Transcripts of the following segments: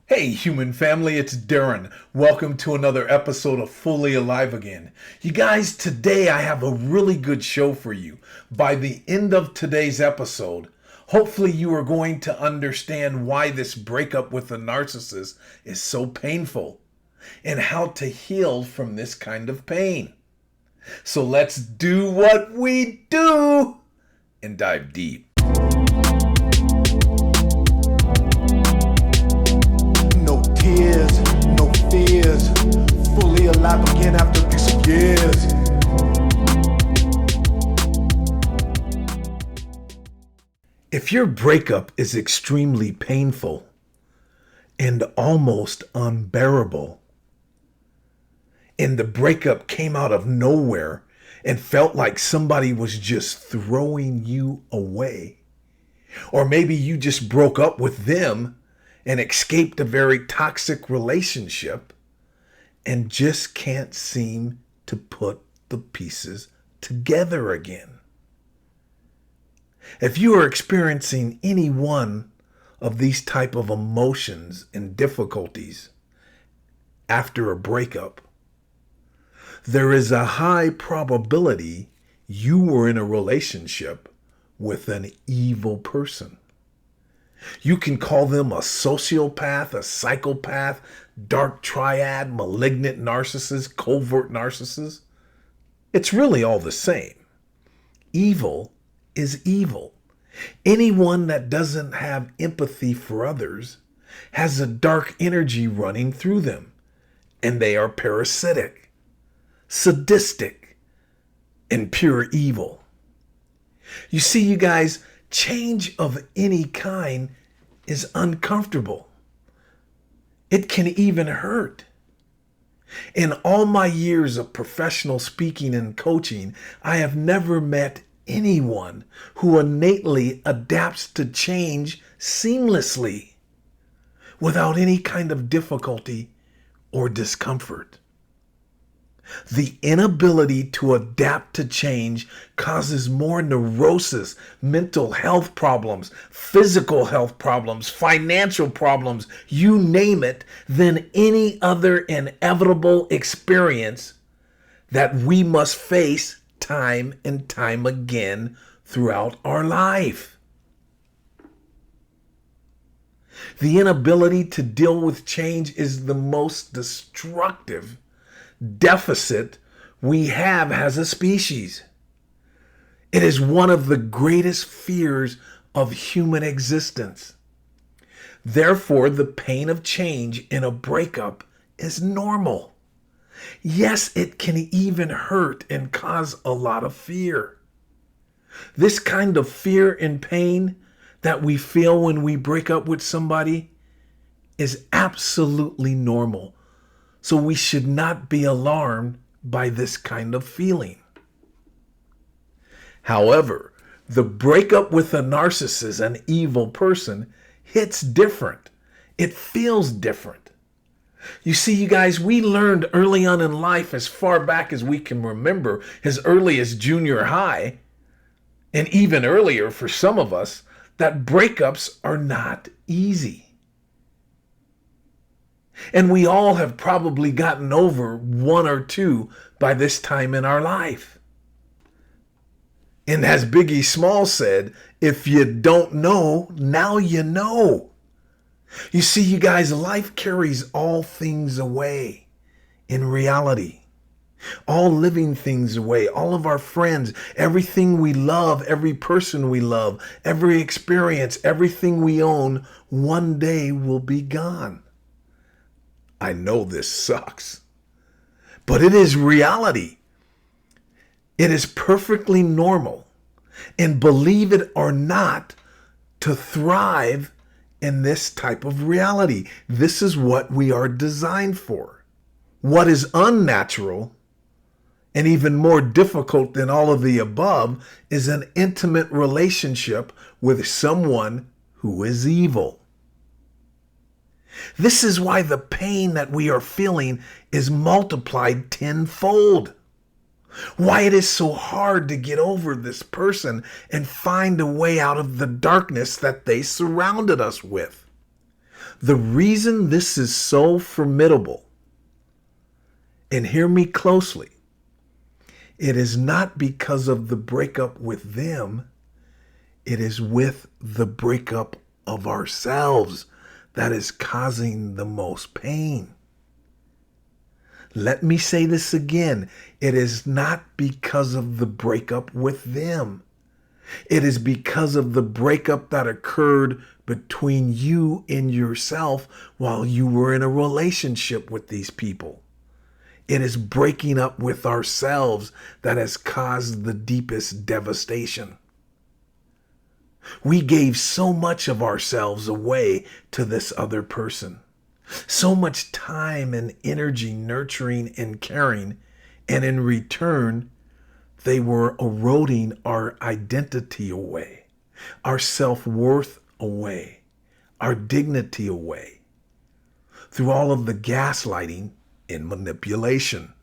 Hey, human family, it's Darren. Welcome to another episode of Fully Alive Again. You guys, today I have a really good show for you. By the end of today's episode, hopefully you are going to understand why this breakup with a narcissist is so painful and how to heal from this kind of pain. So let's do what we do and dive deep. No tears, no fears. Fully alive again after this years. If your breakup is extremely painful and almost unbearable, and the breakup came out of nowhere and felt like somebody was just throwing you away, or maybe you just broke up with them and escaped a very toxic relationship and just can't seem to put the pieces together again. If you are experiencing any one of these type of emotions and difficulties after a breakup, there is a high probability you were in a relationship with an evil person. You can call them a sociopath, a psychopath, dark triad, malignant narcissist, covert narcissist. It's really all the same. Evil is evil. Anyone that doesn't have empathy for others has a dark energy running through them, and they are parasitic, sadistic, and pure evil. You see, you guys, change of any kind is uncomfortable. It can even hurt. In all my years of professional speaking and coaching, I have never met anyone who innately adapts to change seamlessly without any kind of difficulty or discomfort. The inability to adapt to change causes more neurosis, mental health problems, physical health problems, financial problems, you name it, than any other inevitable experience that we must face time and time again throughout our life. The inability to deal with change is the most destructive deficit we have as a species. It is one of the greatest fears of human existence. Therefore, the pain of change in a breakup is normal. Yes, it can even hurt and cause a lot of fear. This kind of fear and pain that we feel when we break up with somebody is absolutely normal. So we should not be alarmed by this kind of feeling. However, the breakup with a narcissist, an evil person, hits different. It feels different. You see, you guys, we learned early on in life, as far back as we can remember, as early as junior high, and even earlier for some of us, that breakups are not easy. And we all have probably gotten over one or two by this time in our life. And as Biggie Smalls said, if you don't know, now you know. You see, you guys, life carries all things away in reality. All living things away, all of our friends, everything we love, every person we love, every experience, everything we own, one day will be gone. I know this sucks, but it is reality. It is perfectly normal, and believe it or not, to thrive in this type of reality. This is what we are designed for. What is unnatural and even more difficult than all of the above is an intimate relationship with someone who is evil. This is why the pain that we are feeling is multiplied tenfold. Why it is so hard to get over this person and find a way out of the darkness that they surrounded us with. The reason this is so formidable, and hear me closely, it is not because of the breakup with them. It is with the breakup of ourselves that is causing the most pain. Let me say this again. It is not because of the breakup with them. It is because of the breakup that occurred between you and yourself while you were in a relationship with these people. It is breaking up with ourselves that has caused the deepest devastation. We gave so much of ourselves away to this other person. So much time and energy nurturing and caring, and in return, they were eroding our identity away, our self-worth away, our dignity away, through all of the gaslighting and manipulation.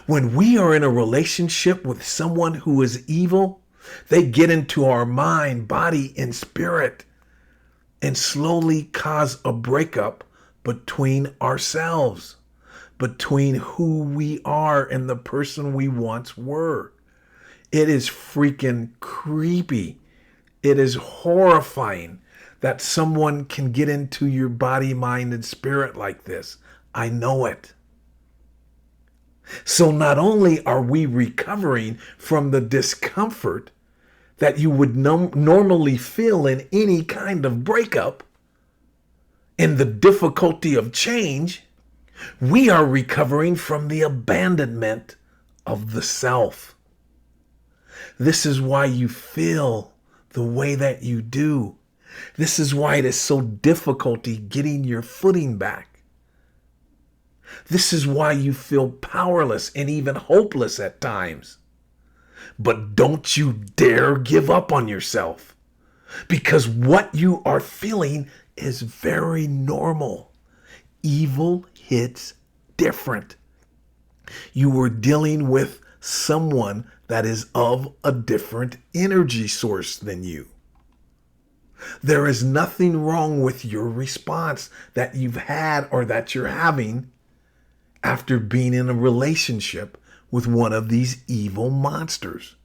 When we are in a relationship with someone who is evil, they get into our mind, body, and spirit and slowly cause a breakup between ourselves, between who we are and the person we once were. It is freaking creepy. It is horrifying that someone can get into your body, mind, and spirit like this. I know it. So not only are we recovering from the discomfort that you would normally feel in any kind of breakup and the difficulty of change, we are recovering from the abandonment of the self. This is why you feel the way that you do. This is why it is so difficult getting your footing back. This is why you feel powerless and even hopeless at times. But don't you dare give up on yourself, because what you are feeling is very normal. Evil hits different. You were dealing with someone that is of a different energy source than you. There is nothing wrong with your response that you've had or that you're having after being in a relationship with one of these evil monsters.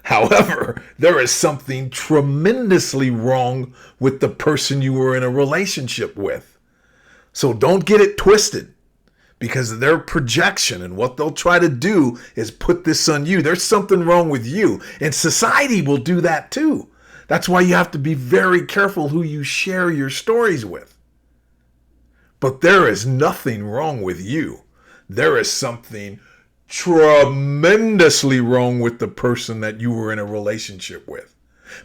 However, there is something tremendously wrong with the person you were in a relationship with. So don't get it twisted, because their projection and what they'll try to do is put this on you. There's something wrong with you, and society will do that too. That's why you have to be very careful who you share your stories with. But there is nothing wrong with you. There is something tremendously wrong with the person that you were in a relationship with.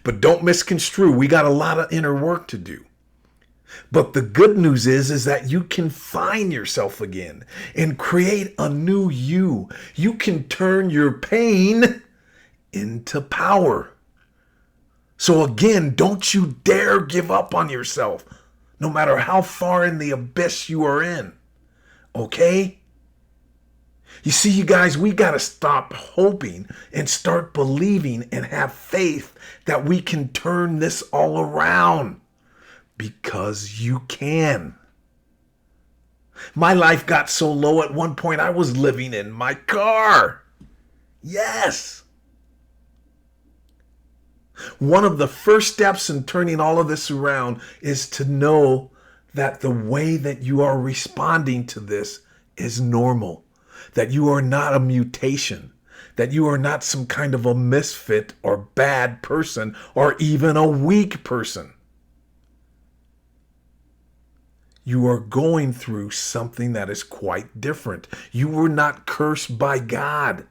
But don't misconstrue. We got a lot of inner work to do. But the good news is that you can find yourself again and create a new you. You can turn your pain into power. So again, don't you dare give up on yourself, no matter how far in the abyss you are in. Okay? You see, you guys, we got to stop hoping and start believing and have faith that we can turn this all around, because you can. My life got so low at one point I was living in my car. Yes. One of the first steps in turning all of this around is to know that the way that you are responding to this is normal, that you are not a mutation, that you are not some kind of a misfit or bad person or even a weak person. You are going through something that is quite different. You were not cursed by God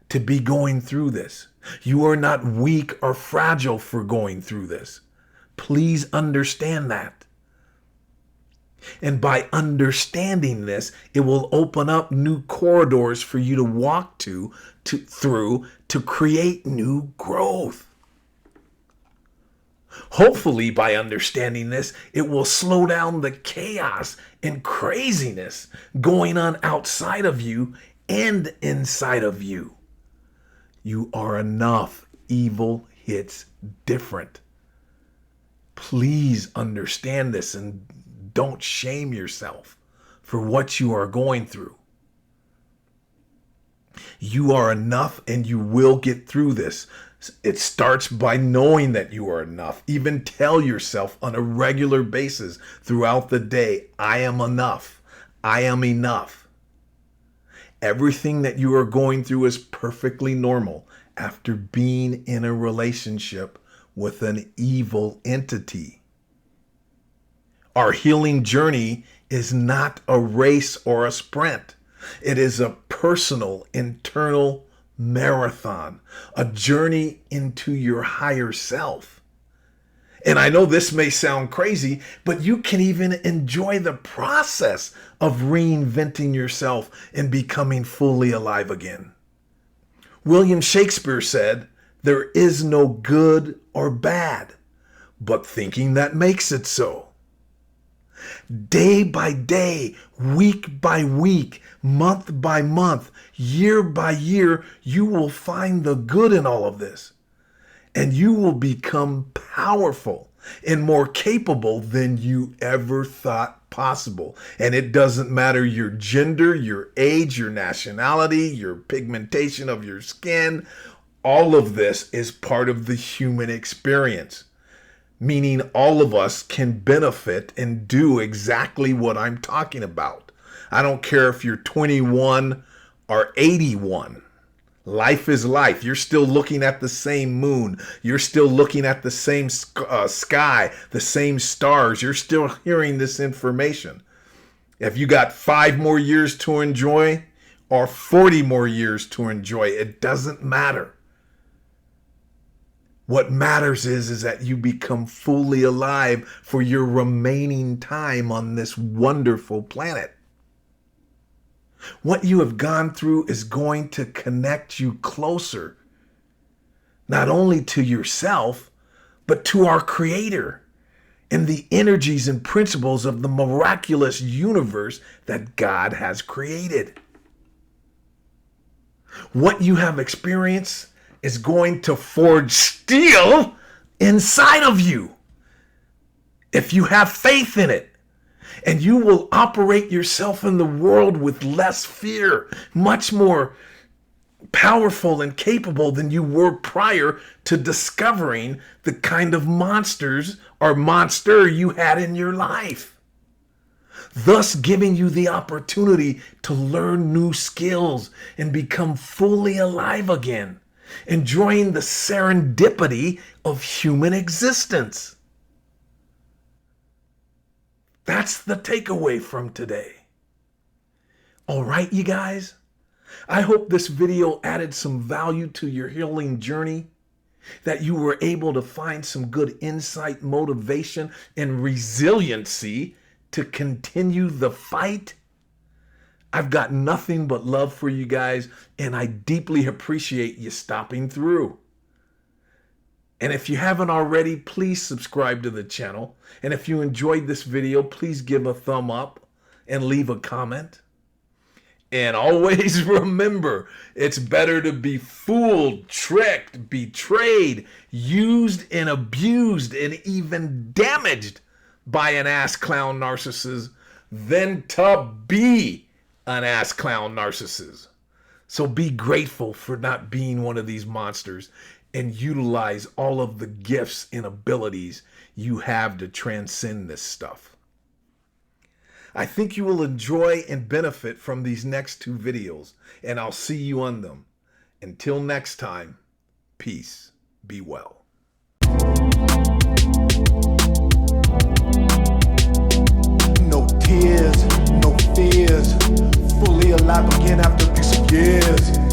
to be going through this. You are not weak or fragile for going through this. Please understand that. And by understanding this, it will open up new corridors for you to walk through to create new growth. Hopefully, by understanding this, it will slow down the chaos and craziness going on outside of you and inside of you. You are enough. Evil hits different. Please understand this and don't shame yourself for what you are going through. You are enough and you will get through this. It starts by knowing that you are enough. Even tell yourself on a regular basis throughout the day, I am enough. I am enough. Everything that you are going through is perfectly normal after being in a relationship with an evil entity. Our healing journey is not a race or a sprint. It is a personal, internal marathon, a journey into your higher self. And I know this may sound crazy, but you can even enjoy the process of reinventing yourself and becoming fully alive again. William Shakespeare said, "There is no good or bad, but thinking that makes it so." Day by day, week by week, month by month, year by year, you will find the good in all of this. And you will become powerful and more capable than you ever thought possible. And it doesn't matter your gender, your age, your nationality, your pigmentation of your skin. All of this is part of the human experience. Meaning all of us can benefit and do exactly what I'm talking about. I don't care if you're 21 or 81. Life is life. You're still looking at the same moon. You're still looking at the same sky, the same stars. You're still hearing this information. If you got 5 more years to enjoy or 40 more years to enjoy, it doesn't matter. What matters is that you become fully alive for your remaining time on this wonderful planet. What you have gone through is going to connect you closer, not only to yourself, but to our Creator and the energies and principles of the miraculous universe that God has created. What you have experienced is going to forge steel inside of you if you have faith in it. And you will operate yourself in the world with less fear, much more powerful and capable than you were prior to discovering the kind of monsters or monster you had in your life. Thus giving you the opportunity to learn new skills and become fully alive again, enjoying the serendipity of human existence. That's the takeaway from today. All right, you guys. I hope this video added some value to your healing journey, that you were able to find some good insight, motivation, and resiliency to continue the fight. I've got nothing but love for you guys, and I deeply appreciate you stopping through. And if you haven't already, please subscribe to the channel. And if you enjoyed this video, please give a thumb up and leave a comment. And always remember, it's better to be fooled, tricked, betrayed, used and abused, and even damaged by an ass clown narcissist than to be an ass clown narcissist. So be grateful for not being one of these monsters, and utilize all of the gifts and abilities you have to transcend this stuff. I think you will enjoy and benefit from these next 2 videos, and I'll see you on them. Until next time, peace. Be well. No tears, no fears. Fully alive again after these years.